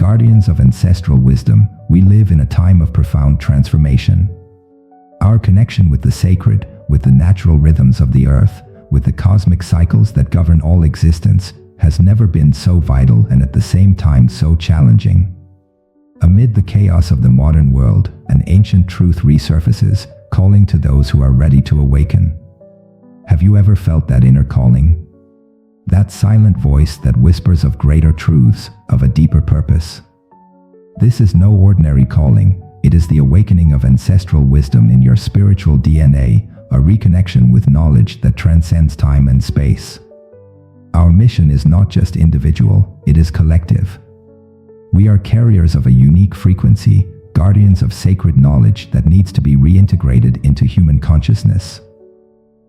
guardians of ancestral wisdom, we live in a time of profound transformation. Our connection with the sacred, with the natural rhythms of the earth, with the cosmic cycles that govern all existence, has never been so vital and at the same time so challenging. Amid the chaos of the modern world, an ancient truth resurfaces, calling to those who are ready to awaken. Have you ever felt that inner calling? That silent voice that whispers of greater truths, of a deeper purpose. This is no ordinary calling, it is the awakening of ancestral wisdom in your spiritual DNA, a reconnection with knowledge that transcends time and space. Our mission is not just individual, it is collective. We are carriers of a unique frequency, guardians of sacred knowledge that needs to be reintegrated into human consciousness.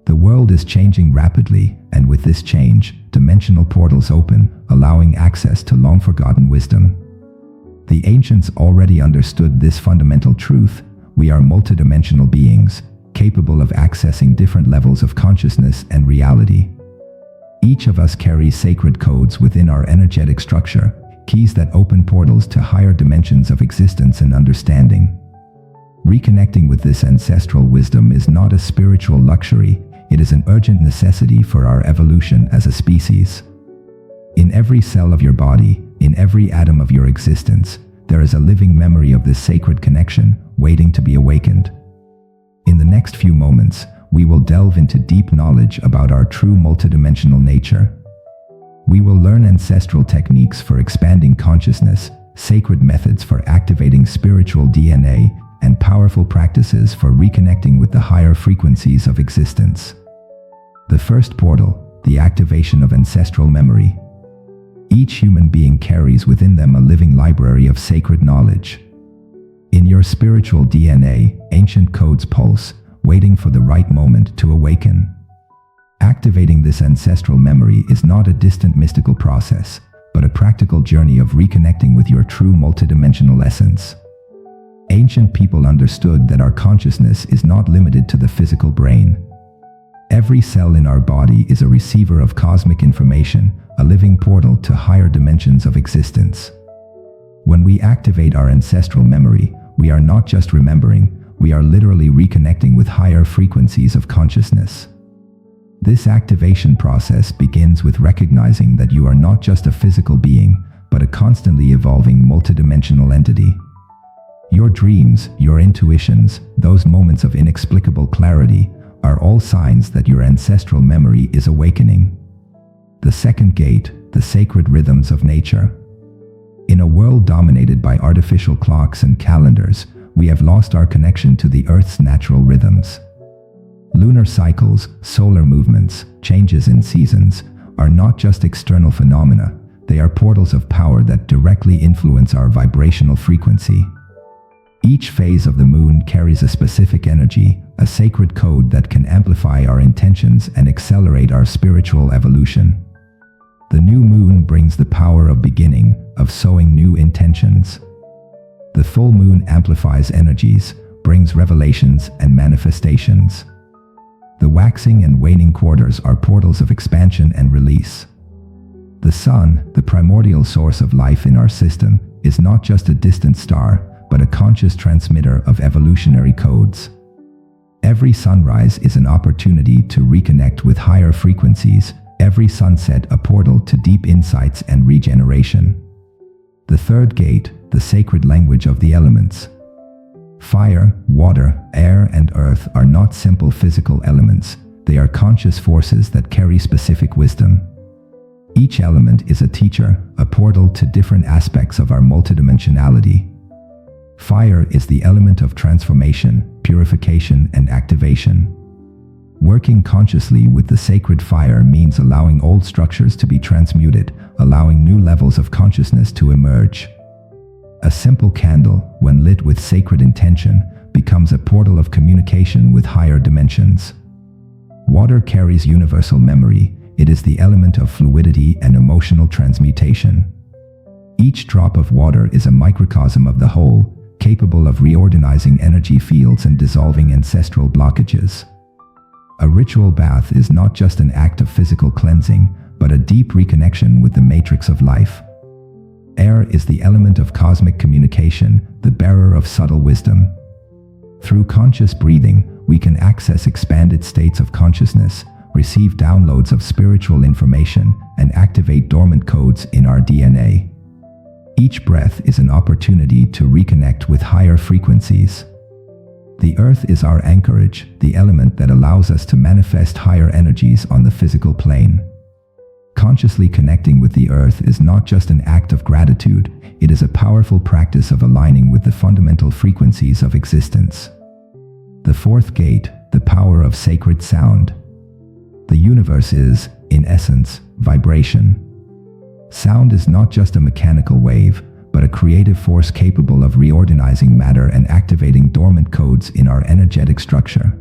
The world is changing rapidly, and with this change, dimensional portals open, allowing access to long-forgotten wisdom. The ancients already understood this fundamental truth: we are multidimensional beings, capable of accessing different levels of consciousness and reality. Each of us carries sacred codes within our energetic structure, keys that open portals to higher dimensions of existence and understanding. Reconnecting with this ancestral wisdom is not a spiritual luxury, it is an urgent necessity for our evolution as a species. In every cell of your body, in every atom of your existence, there is a living memory of this sacred connection, waiting to be awakened. In the next few moments, we will delve into deep knowledge about our true multidimensional nature. We will learn ancestral techniques for expanding consciousness, sacred methods for activating spiritual DNA, and powerful practices for reconnecting with the higher frequencies of existence. The first portal, the activation of ancestral memory. Each human being carries within them a living library of sacred knowledge. In your spiritual DNA, ancient codes pulse, waiting for the right moment to awaken. Activating this ancestral memory is not a distant mystical process, but a practical journey of reconnecting with your true multidimensional essence. Ancient people understood that our consciousness is not limited to the physical brain. Every cell in our body is a receiver of cosmic information, a living portal to higher dimensions of existence. When we activate our ancestral memory, we are not just remembering, we are literally reconnecting with higher frequencies of consciousness. This activation process begins with recognizing that you are not just a physical being, but a constantly evolving multidimensional entity. Your dreams, your intuitions, those moments of inexplicable clarity, are all signs that your ancestral memory is awakening. The second gate, the sacred rhythms of nature. In a world dominated by artificial clocks and calendars, we have lost our connection to the Earth's natural rhythms. Lunar cycles, solar movements, changes in seasons, are not just external phenomena, they are portals of power that directly influence our vibrational frequency. Each phase of the moon carries a specific energy, a sacred code that can amplify our intentions and accelerate our spiritual evolution. The new moon brings the power of beginning, of sowing new intentions. The full moon amplifies energies, brings revelations and manifestations. The waxing and waning quarters are portals of expansion and release. The sun, the primordial source of life in our system, is not just a distant star, but a conscious transmitter of evolutionary codes. Every sunrise is an opportunity to reconnect with higher frequencies, every sunset a portal to deep insights and regeneration. The third gate, the sacred language of the elements. Fire, water, air, and earth are not simple physical elements, they are conscious forces that carry specific wisdom. Each element is a teacher, a portal to different aspects of our multidimensionality. Fire is the element of transformation, purification, and activation. Working consciously with the sacred fire means allowing old structures to be transmuted, allowing new levels of consciousness to emerge. A simple candle, when lit with sacred intention, becomes a portal of communication with higher dimensions. Water carries universal memory. It is the element of fluidity and emotional transmutation. Each drop of water is a microcosm of the whole, capable of reorganizing energy fields and dissolving ancestral blockages. A ritual bath is not just an act of physical cleansing, but a deep reconnection with the matrix of life. Air is the element of cosmic communication, the bearer of subtle wisdom. Through conscious breathing, we can access expanded states of consciousness, receive downloads of spiritual information, and activate dormant codes in our DNA. Each breath is an opportunity to reconnect with higher frequencies. The earth is our anchorage, the element that allows us to manifest higher energies on the physical plane. Consciously connecting with the earth is not just an act of gratitude, it is a powerful practice of aligning with the fundamental frequencies of existence. The fourth gate, the power of sacred sound. The universe is, in essence, vibration. Sound is not just a mechanical wave, but a creative force capable of reorganizing matter and activating dormant codes in our energetic structure.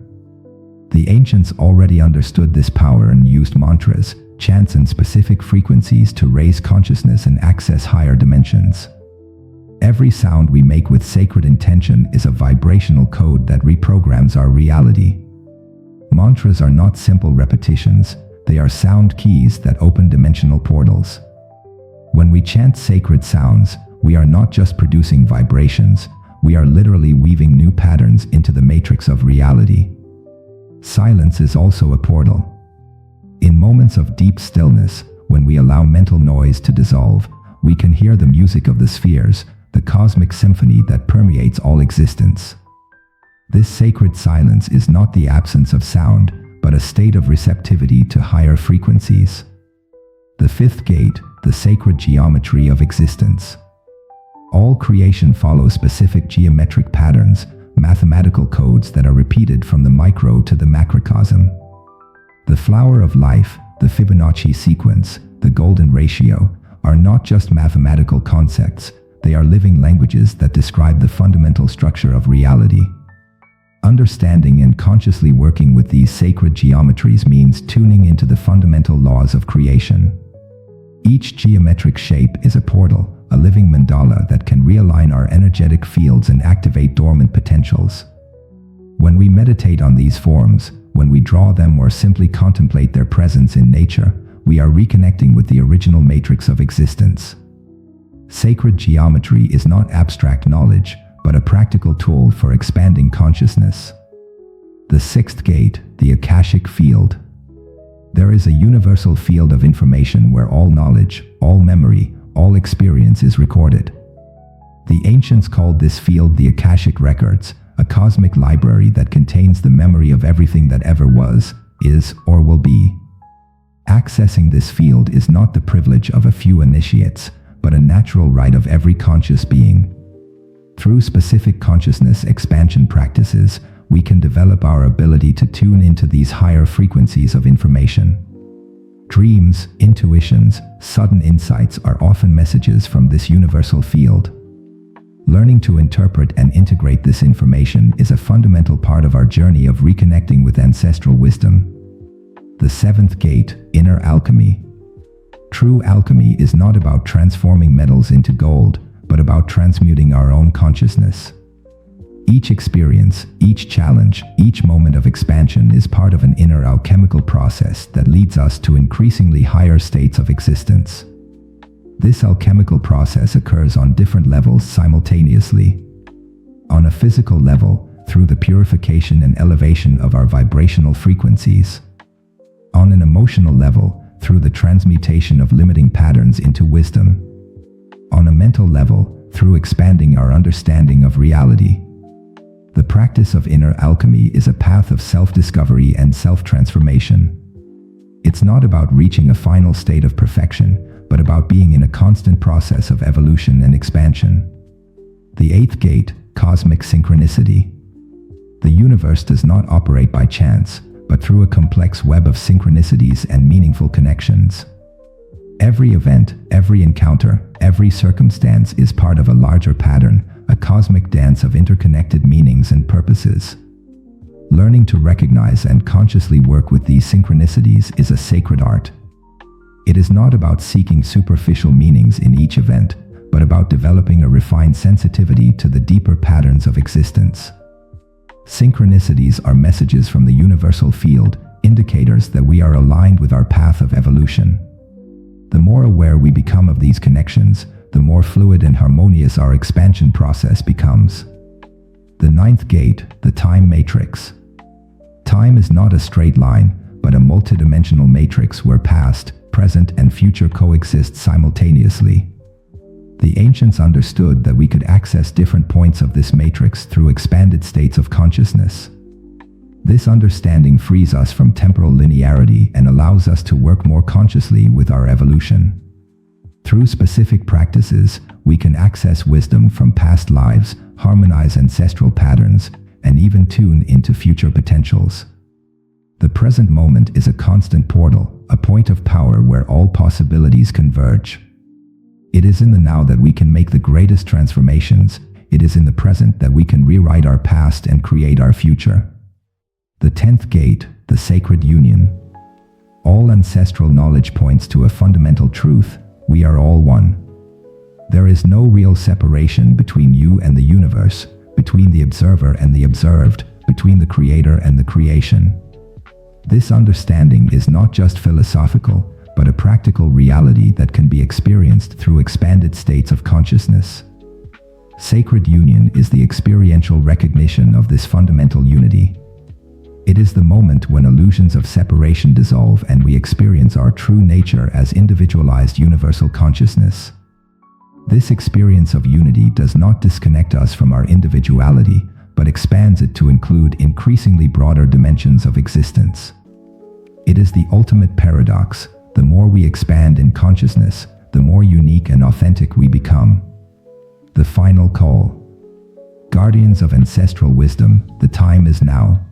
The ancients already understood this power and used mantras, chants, and specific frequencies to raise consciousness and access higher dimensions. Every sound we make with sacred intention is a vibrational code that reprograms our reality. Mantras are not simple repetitions, they are sound keys that open dimensional portals. When we chant sacred sounds, we are not just producing vibrations, we are literally weaving new patterns into the matrix of reality. Silence is also a portal. In moments of deep stillness, when we allow mental noise to dissolve, we can hear the music of the spheres, the cosmic symphony that permeates all existence. This sacred silence is not the absence of sound, but a state of receptivity to higher frequencies. The fifth gate, the sacred geometry of existence. All creation follows specific geometric patterns, mathematical codes that are repeated from the micro to the macrocosm. The flower of life, the Fibonacci sequence, the golden ratio, are not just mathematical concepts, they are living languages that describe the fundamental structure of reality. Understanding and consciously working with these sacred geometries means tuning into the fundamental laws of creation. Each geometric shape is a portal, a living mandala that can realign our energetic fields and activate dormant potentials. When we meditate on these forms, when we draw them or simply contemplate their presence in nature, we are reconnecting with the original matrix of existence. Sacred geometry is not abstract knowledge, but a practical tool for expanding consciousness. The sixth gate, the Akashic field. There is a universal field of information where all knowledge, all memory, all experience is recorded. The ancients called this field the Akashic records, a cosmic library that contains the memory of everything that ever was, is, or will be. Accessing this field is not the privilege of a few initiates, but a natural right of every conscious being. Through specific consciousness expansion practices, we can develop our ability to tune into these higher frequencies of information. Dreams, intuitions, sudden insights are often messages from this universal field. Learning to interpret and integrate this information is a fundamental part of our journey of reconnecting with ancestral wisdom. The seventh gate, inner alchemy. True alchemy is not about transforming metals into gold, but about transmuting our own consciousness. Each experience, each challenge, each moment of expansion is part of an inner alchemical process that leads us to increasingly higher states of existence. This alchemical process occurs on different levels simultaneously. On a physical level, through the purification and elevation of our vibrational frequencies. On an emotional level, through the transmutation of limiting patterns into wisdom. On a mental level, through expanding our understanding of reality. The practice of inner alchemy is a path of self-discovery and self-transformation. It's not about reaching a final state of perfection, but about being in a constant process of evolution and expansion. The eighth gate, cosmic synchronicity. The universe does not operate by chance, but through a complex web of synchronicities and meaningful connections. Every event, every encounter, every circumstance is part of a larger pattern, a cosmic dance of interconnected meanings and purposes. Learning to recognize and consciously work with these synchronicities is a sacred art. It is not about seeking superficial meanings in each event, but about developing a refined sensitivity to the deeper patterns of existence. Synchronicities are messages from the universal field, indicators that we are aligned with our path of evolution. The more aware we become of these connections, the the more fluid and harmonious our expansion process becomes. The ninth gate, the time matrix. Time is not a straight line, but a multidimensional matrix where past, present, and future coexist simultaneously. The ancients understood that we could access different points of this matrix through expanded states of consciousness. This understanding frees us from temporal linearity and allows us to work more consciously with our evolution. Through specific practices, we can access wisdom from past lives, harmonize ancestral patterns, and even tune into future potentials. The present moment is a constant portal, a point of power where all possibilities converge. It is in the now that we can make the greatest transformations. It is in the present that we can rewrite our past and create our future. The 10th gate, the sacred union. All ancestral knowledge points to a fundamental truth: we are all one. There is no real separation between you and the universe, between the observer and the observed, between the creator and the creation. This understanding is not just philosophical, but a practical reality that can be experienced through expanded states of consciousness. Sacred union is the experiential recognition of this fundamental unity. It is the moment when illusions of separation dissolve and we experience our true nature as individualized universal consciousness. This experience of unity does not disconnect us from our individuality, but expands it to include increasingly broader dimensions of existence. It is the ultimate paradox. The more we expand in consciousness, the more unique and authentic we become. The final call. Guardians of ancestral wisdom, the time is now.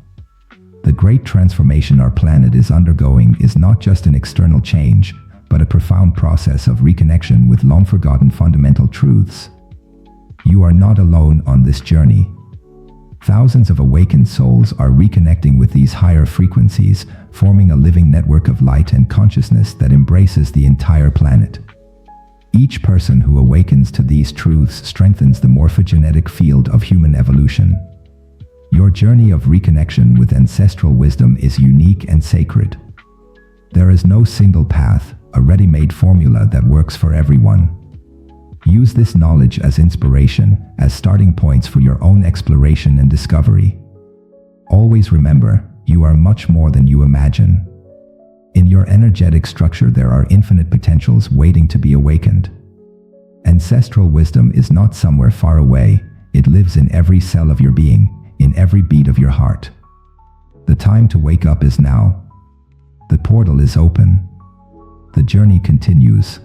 The great transformation our planet is undergoing is not just an external change, but a profound process of reconnection with long-forgotten fundamental truths. You are not alone on this journey. Thousands of awakened souls are reconnecting with these higher frequencies, forming a living network of light and consciousness that embraces the entire planet. Each person who awakens to these truths strengthens the morphogenetic field of human evolution. Your journey of reconnection with ancestral wisdom is unique and sacred. There is no single path, a ready-made formula that works for everyone. Use this knowledge as inspiration, as starting points for your own exploration and discovery. Always remember, you are much more than you imagine. In your energetic structure there are infinite potentials waiting to be awakened. Ancestral wisdom is not somewhere far away, it lives in every cell of your being, in every beat of your heart. The time to wake up is now. The portal is open. The journey continues.